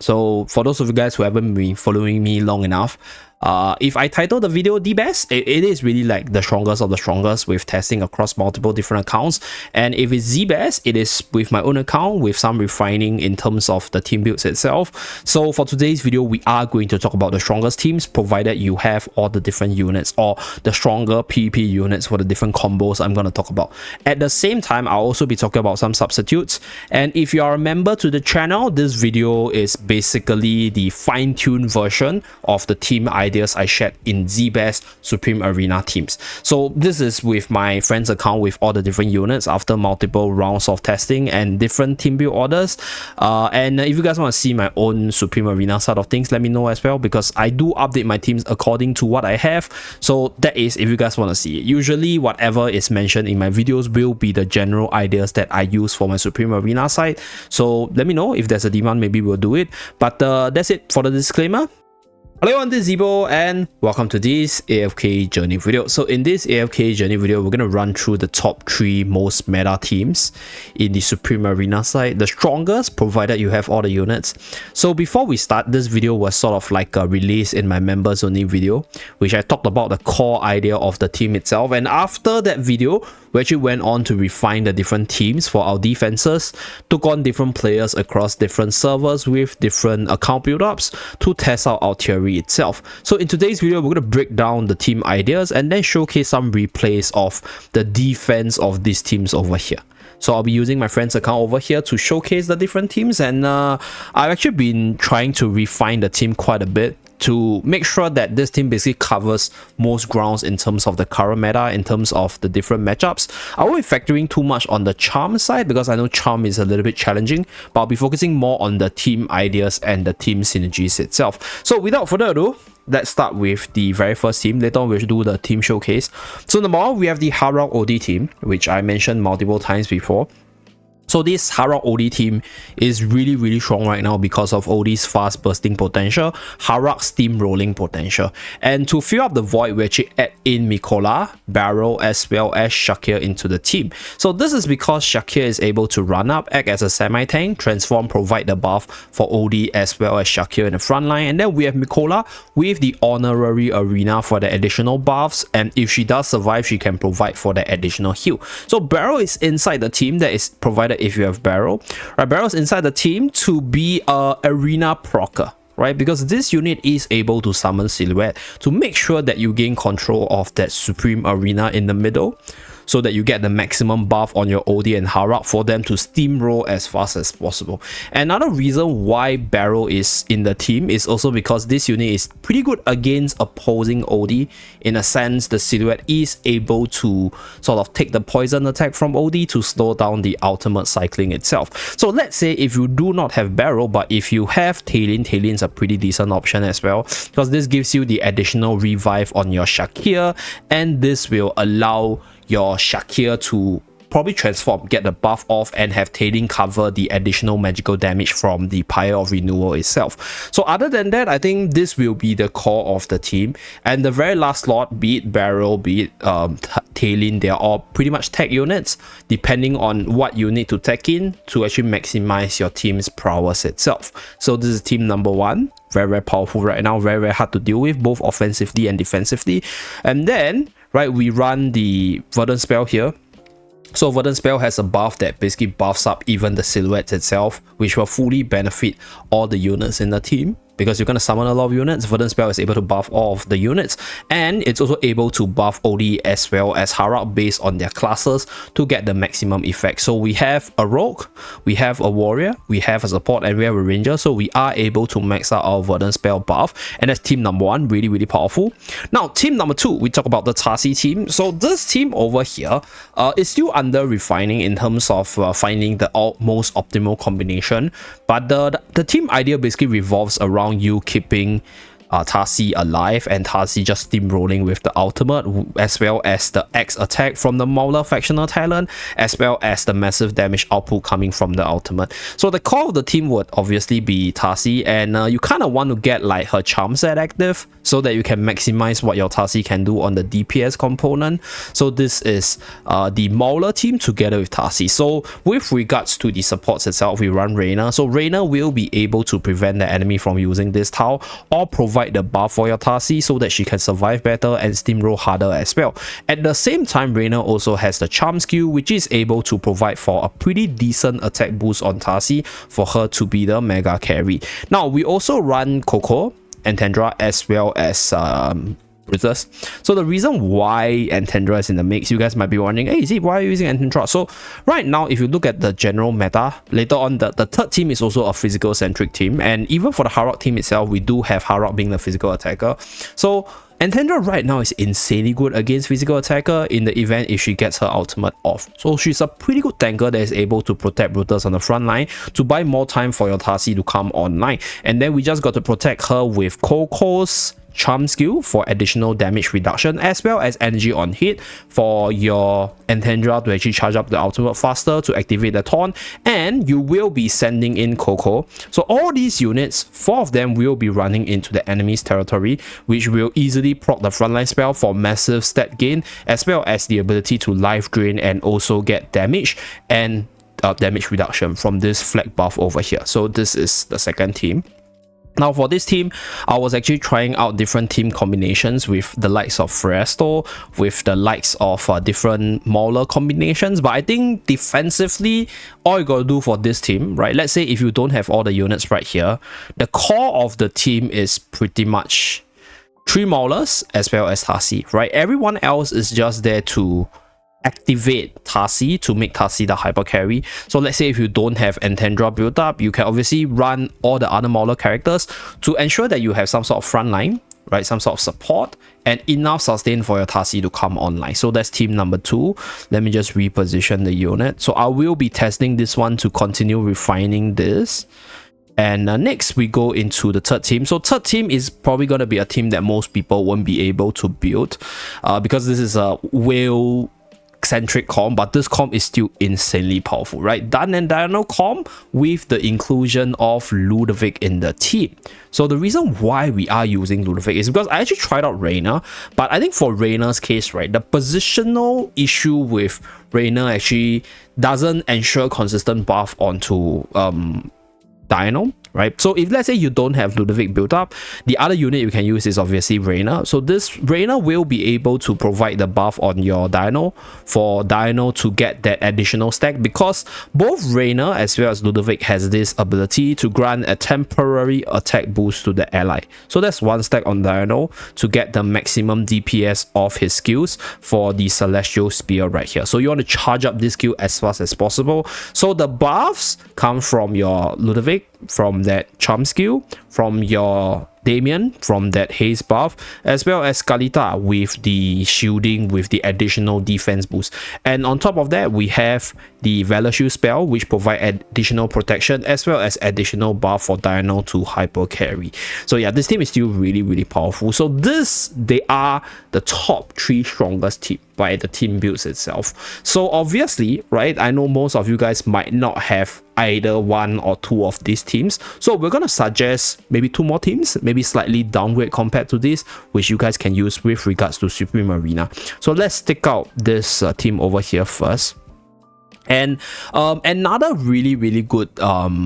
So for those of you guys who haven't been following me long enough, if I title the video the best, it is really like the strongest of the strongest with testing across multiple different accounts. And if it's the best, it is with my own account with some refining in terms of the team builds itself. So for today's video, we are going to talk about the strongest teams, provided you have all the different units or the stronger PvP units for the different combos I'm going to talk about. At the same time, I'll also be talking about some substitutes. And if you are a member to the channel, this video is basically the fine-tuned version of the team ideas I shared in Zeeebo's Supreme Arena teams. So this is with my friend's account with all the different units after multiple rounds of testing and different team build orders. And if you guys want to see my own Supreme Arena side of things, let me know as well, because I do update my teams according to what I have. So that is if you guys want to see it. Usually whatever is mentioned in my videos will be the general ideas that I use for my Supreme Arena side. So let me know if there's a demand, maybe we'll do it. But that's it for the disclaimer. Hello everyone, this is Zeeebo and welcome to this AFK journey video. So in this AFK journey video, we're going to run through the top 3 most meta teams in the Supreme Arena side, the strongest provided you have all the units. So before we start, this video was sort of like a release in my members only video, which I talked about the core idea of the team itself. And after that video, we actually went on to refine the different teams for our defenses, took on different players across different servers with different account build-ups to test out our theory itself. So in today's video, we're going to break down the team ideas and then showcase some replays of the defense of these teams over here. So I'll be using my friend's account over here to showcase the different teams, and I've actually been trying to refine the team quite a bit to make sure that this team basically covers most grounds in terms of the current meta, in terms of the different matchups. I won't be factoring too much on the charm side because I know charm is a little bit challenging, but I'll be focusing more on the team ideas and the team synergies itself. So without further ado, let's start with the very first team. Later on, we'll do the team showcase. So number 1, we have the Harrock OD team, which I mentioned multiple times before. So this Harrock OD team is really strong right now because of OD's fast bursting potential, Harrock's steamrolling potential. And to fill up the void, we actually add in Mikola, Barrel, as well as Shakir into the team. So this is because Shakir is able to run up, act as a semi-tank, transform, provide the buff for OD as well as Shakir in the front line. And then we have Mikola with the honorary arena for the additional buffs. And if she does survive, she can provide for the additional heal. So Barrel is inside the team that is provided if you have Barrel. Right, Barrel's inside the team to be a arena procer, right? Because this unit is able to summon Silhouette to make sure that you gain control of that Supreme Arena in the middle, so that you get the maximum buff on your OD and Harrock for them to steamroll as fast as possible. Another reason why Barrel is in the team is also because this unit is pretty good against opposing OD. In a sense, the Silhouette is able to sort of take the poison attack from OD to slow down the ultimate cycling itself. So let's say if you do not have Barrel, but if you have Talin, Talin is a pretty decent option as well, because this gives you the additional revive on your Shakir, and this will allow your Shakir to probably transform, get the buff off, and have Talin cover the additional magical damage from the Pyre of Renewal itself. So other than that, I think this will be the core of the team. And the very last slot, be it Barrel, be it Talin, they are all pretty much tech units, depending on what you need to tech in to actually maximize your team's prowess itself. So this is team number 1. Very powerful right now, very hard to deal with, both offensively and defensively. And then, right, we run the Verdant spell here. So Verdant spell has a buff that basically buffs up even the Silhouette itself, which will fully benefit all the units in the team. Because you're going to summon a lot of units, Verdant spell is able to buff all of the units, and it's also able to buff OD as well as Harrock based on their classes to get the maximum effect. So we have a rogue, we have a warrior, we have a support, and we have a ranger. So we are able to max out our Verdant spell buff, and that's team number 1, really powerful. Now team number 2, we talk about the Tarsi team. So this team over here is still under refining in terms of finding the most optimal combination, but the team idea basically revolves around you keeping Tarsi alive and Tarsi just steamrolling with the ultimate, as well as the X attack from the Mauler factional talent, as well as the massive damage output coming from the ultimate. So the core of the team would obviously be Tarsi, and you kind of want to get like her charm set active so that you can maximize what your Tarsi can do on the DPS component. So this is the Mauler team together with Tarsi. So with regards to the supports itself, we run Reina. So Reina will be able to prevent the enemy from using this tile or provide the buff for your Tarsi so that she can survive better and steamroll harder as well. At the same time, Reina also has the charm skill, which is able to provide for a pretty decent attack boost on Tarsi for her to be the mega carry. Now we also run Coco and Tendra as well as Brutus. So the reason why Antendra is in the mix, you guys might be wondering, hey Zeeebo, why are you using Antendra? So right now, if you look at the general meta, later on the third team is also a physical centric team, and even for the Harrock team itself, we do have Harrock being the physical attacker. So Antendra right now is insanely good against physical attacker in the event if she gets her ultimate off. So she's a pretty good tanker that is able to protect Brutus on the front line to buy more time for your Tarsi to come online. And then we just got to protect her with Coco's charm skill for additional damage reduction, as well as energy on hit for your Antendra to actually charge up the ultimate faster to activate the taunt, and you will be sending in Coco. So all these units, 4 of them will be running into the enemy's territory, which will easily proc the frontline spell for massive stat gain, as well as the ability to life drain and also get damage and damage reduction from this flag buff over here. So this is the second team. Now for this team, I was actually trying out different team combinations with the likes of Fresto, with the likes of different Mauler combinations, but I think defensively, all you gotta do for this team, right, let's say if you don't have all the units right here, the core of the team is pretty much 3 Maulers as well as Tarsi, right? Everyone else is just there to activate Tarsi to make Tarsi the hyper carry. So let's say if you don't have Antendra built up, you can obviously run all the other Mauler characters to ensure that you have some sort of front line, right, some sort of support and enough sustain for your Tarsi to come online. So that's team number 2. Let me just reposition the unit. So I will be testing this one to continue refining this. And next we go into the third team. So third team is probably going to be a team that most people won't be able to build because this is a whale centric comp, but this comp is still insanely powerful, right? Dun and Diurnal comp with the inclusion of Ludovic in the team. So the reason why we are using Ludovic is because I actually tried out Reina, but I think for Reina's case, right, the positional issue with Reina actually doesn't ensure consistent buff onto Diurnal, right? So if let's say you don't have Ludovic built up, the other unit you can use is obviously Reina. So this Reina will be able to provide the buff on your Diurnal for Diurnal to get that additional stack, because both Reina as well as Ludovic has this ability to grant a temporary attack boost to the ally. So that's 1 stack on Diurnal to get the maximum DPS of his skills for the Celestial Spear right here. So you want to charge up this skill as fast as possible. So the buffs come from your Ludovic, from that charm skill, from your Damien from that haze buff, as well as Kalita with the shielding with the additional defense boost. And on top of that, we have the Valor Shield spell, which provide additional protection as well as additional buff for Diurnal to hyper carry. So yeah, this team is still really powerful. So they are the top 3 strongest team by the team builds itself. So obviously, right, I know most of you guys might not have either 1 or 2 of these teams, so we're gonna suggest maybe 2 more teams, maybe slightly downgrade compared to this, which you guys can use with regards to Supreme Arena. So let's take out this team over here first. And another really good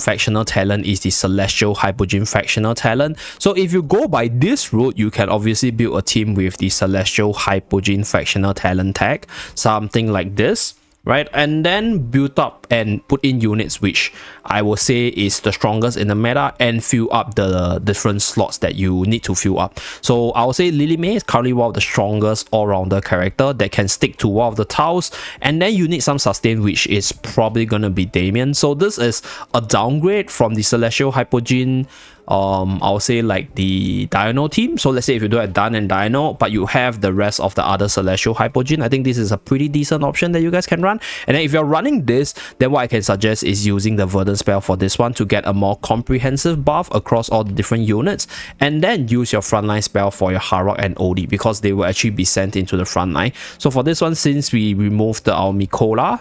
factional talent is the Celestial Hypogean factional talent. So if you go by this route, you can obviously build a team with the Celestial Hypogean factional talent tag, something like this, right? And then build up and put in units which I will say is the strongest in the meta and fill up the different slots that you need to fill up. So I will say Lily May is currently one of the strongest all-rounder character that can stick to one of the tiles, and then you need some sustain, which is probably gonna be Damien. So this is a downgrade from the Celestial Hypogean I'll say like the Dino team. So let's say if you do have Dan and Dino, but you have the rest of the other Celestial Hypogean, I think this is a pretty decent option that you guys can run. And then if you're running this, then what I can suggest is using the Verdant spell for this one to get a more comprehensive buff across all the different units, and then use your frontline spell for your Harrock and Odie, because they will actually be sent into the frontline. So for this one, since we removed our Mikola,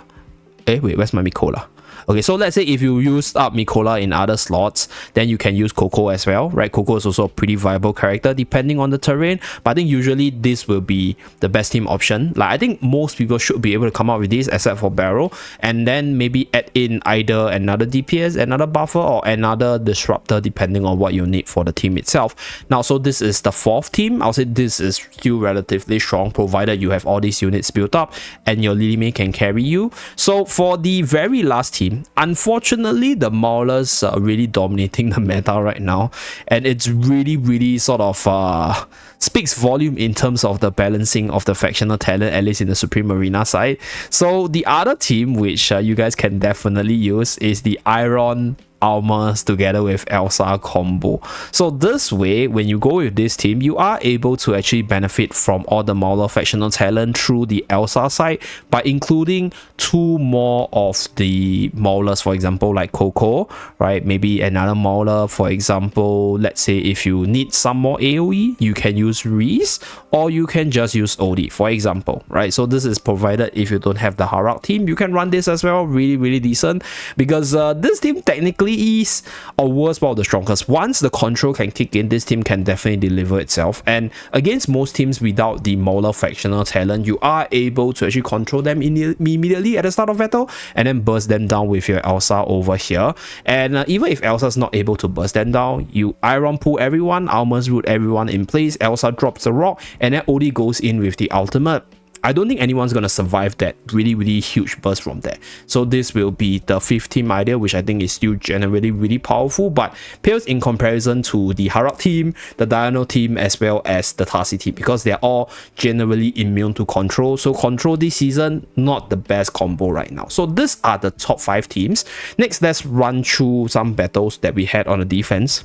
wait, where's my Mikola? Okay, so let's say if you used up Mikola in other slots, then you can use Coco as well, right? Coco is also a pretty viable character depending on the terrain, but I think usually this will be the best team option. Like, I think most people should be able to come up with this except for Barrow, and then maybe add in either another DPS, another buffer, or another disruptor depending on what you need for the team itself. Now, so this is the fourth team. I'll say this is still relatively strong, provided you have all these units built up and your Lily May can carry you. So for the very last team, unfortunately, the Maulers are really dominating the meta right now, and it's really sort of speaks volume in terms of the balancing of the factional talent, at least in the Supreme Arena side. So the other team which you guys can definitely use is the Iron Almas together with Elsa combo. So this way, when you go with this team, you are able to actually benefit from all the Mauler factional talent through the Elsa side by including 2 more of the Maulers, for example, like Coco, right? Maybe another Mauler, for example, let's say if you need some more AoE, you can use Reese, or you can just use Odie, for example, right? So this is provided if you don't have the Harrock team, you can run this as well. Really decent, because this team technically is, or worst, one of the strongest. Once the control can kick in, this team can definitely deliver itself, and against most teams without the Mauler factional talent, you are able to actually control them immediately at the start of battle and then burst them down with your Elsa over here. And even if Elsa is not able to burst them down, you Iron pull everyone, Almas root everyone in place, Elsa drops the rock, and then Odie goes in with the ultimate. I don't think anyone's going to survive that really huge burst from there. So this will be the 5th team idea, which I think is still generally really powerful, but pales in comparison to the Harrock team, the Dino team, as well as the Tarsi team, because they're all generally immune to control. So control this season, not the best combo right now. So these are the top 5 teams. Next, let's run through some battles that we had on the defense.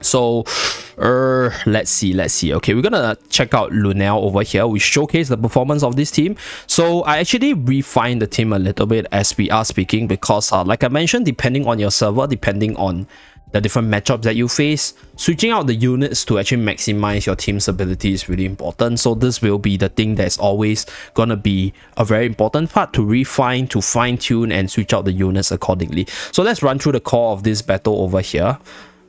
So let's see. Okay, we're gonna check out Lunel over here. We showcase the performance of this team. So I actually refined the team a little bit as we are speaking, because like I mentioned, depending on your server, depending on the different matchups that you face, switching out the units to actually maximize your team's ability is really important. So this will be the thing that's always gonna be a very important part, to refine, to fine-tune, and switch out the units accordingly. So let's run through the core of this battle over here.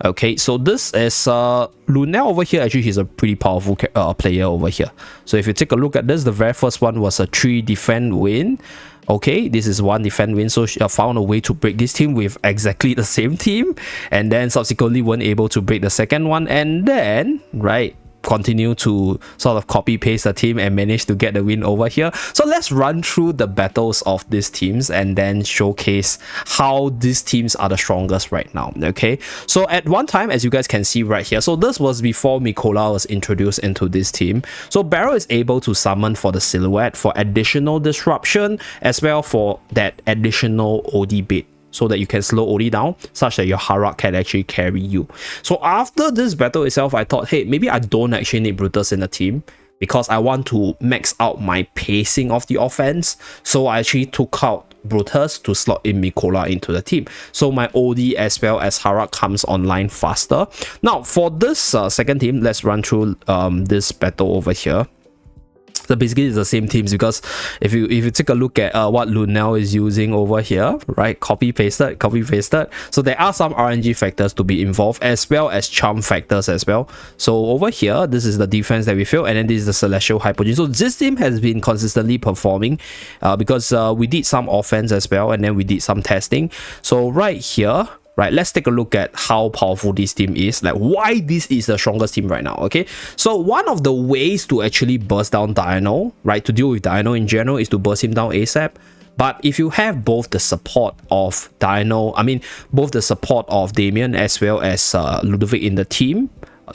Okay, so this is Lunel over here. Actually, he's a pretty powerful player over here. So if you take a look at this, the very first one was a 3 defend win. Okay, this is 1 defend win, so she found a way to break this team with exactly the same team, and then subsequently weren't able to break the second one, and then, right, continue to sort of copy paste the team and manage to get the win over here. So let's run through the battles of these teams and then showcase how these teams are the strongest right now. Okay, so at one time, as you guys can see right here, so this was before Mikola was introduced into this team. So Barrow is able to summon for the silhouette for additional disruption, as well for that additional OD bait, so that you can slow Odie down, such that your Harrock can actually carry you. So after this battle itself, I thought, hey, maybe I don't actually need Brutus in the team, because I want to max out my pacing of the offense. So I actually took out Brutus to slot in Mikola into the team, so my Odie as well as Harrock comes online faster. Now for this second team, let's run through this battle over here. So basically it's the same teams, because if you take a look at what Lunel is using over here, right, copy pasted. So there are some RNG factors to be involved, as well as charm factors as well. So over here, this is the defense that we feel, and then this is the Celestial Hypogean. So this team has been consistently performing because we did some offense as well, and then we did some testing. So right here, right, let's take a look at how powerful this team is, like why this is the strongest team right now. Okay, so one of the ways to actually burst down Dino, right, to deal with Dino in general, is to burst him down ASAP. But if you have both the support of both the support of Damien as well as Ludovic in the team,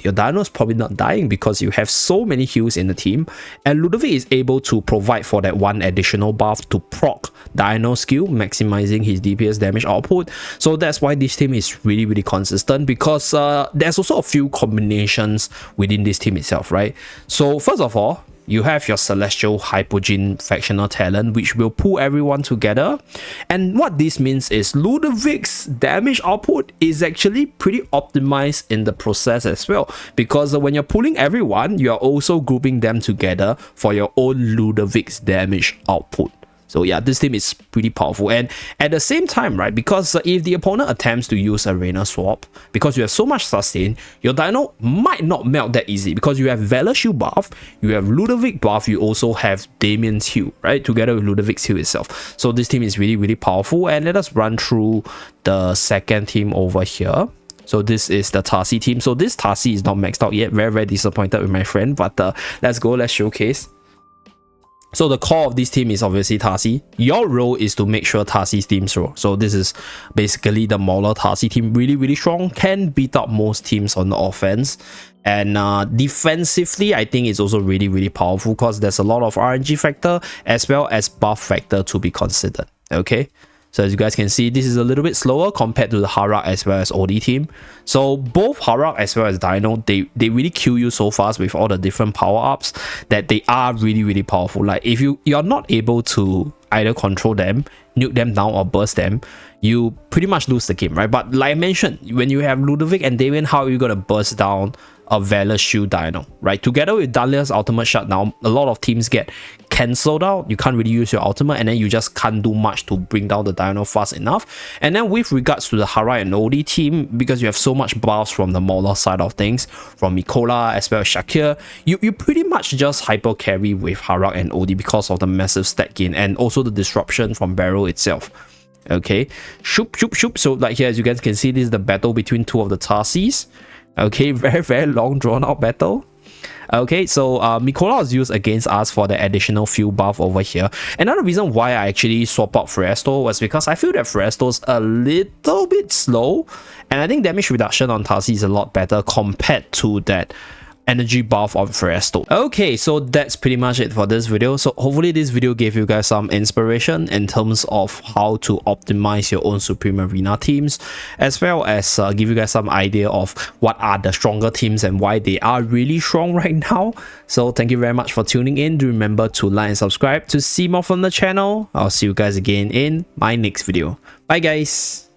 your Dino is probably not dying because you have so many heals in the team, and Ludovic is able to provide for that one additional buff to proc Dino skill, maximizing his DPS damage output. So that's why this team is really consistent, because there's also a few combinations within this team itself, right? So first of all, you have your Celestial Hypogean Factional Talent, which will pull everyone together. And what this means is Ludovic's damage output is actually pretty optimized in the process as well, because when you're pulling everyone, you're also grouping them together for your own Ludovic's damage output. So yeah, this team is pretty powerful. And at the same time, right, because if the opponent attempts to use Arena Swap, because you have so much sustain, your Dino might not melt that easy, because you have Valor Shield buff, you have Ludovic buff, you also have Damien's heal, right, together with Ludovic's heal itself. So this team is really powerful. And let us run through the second team over here. So this is the Tarsi team. So this Tarsi is not maxed out yet. Very disappointed with my friend, but let's showcase. So the core of this team is obviously Tarsi. Your role is to make sure Tarsi's team's role. So this is basically the Mauler Tarsi team, really strong, can beat up most teams on the offense. And defensively, I think it's also really powerful, because there's a lot of RNG factor as well as buff factor to be considered. Okay, so as you guys can see, this is a little bit slower compared to the Harak as well as OD team. So both Harak as well as Dino, they really kill you so fast with all the different power-ups that they are really powerful. Like if you're not able to either control them, nuke them down, or burst them, you pretty much lose the game, right? But like I mentioned, when you have Ludovic and Damien, how are you gonna burst down a Valor Shield Dino, right? Together with Dahlia's ultimate shutdown, a lot of teams get cancelled out. You can't really use your ultimate, and then you just can't do much to bring down the Dino fast enough. And then with regards to the Harak and OD team, because you have so much buffs from the Mauler side of things, from Mikola as well as Shakir, you pretty much just hyper carry with Harak and OD because of the massive stat gain and also the disruption from Barrel itself. Okay, shoop. So like here, as you guys can see, this is the battle between two of the Tarsis. Okay, very long drawn out battle. Okay, so Mikola was used against us for the additional fuel buff over here. Another reason why I actually swap out Fresto was because I feel that Fresto's a little bit slow, and I think damage reduction on Tarsi is a lot better compared to that energy buff of Fresto. Okay, so that's pretty much it for this video. So hopefully this video gave you guys some inspiration in terms of how to optimize your own Supreme Arena teams, as well as give you guys some idea of what are the stronger teams and why they are really strong right now. So thank you very much for tuning in. Do remember to like and subscribe to see more from the channel. I'll see you guys again in my next video. Bye guys.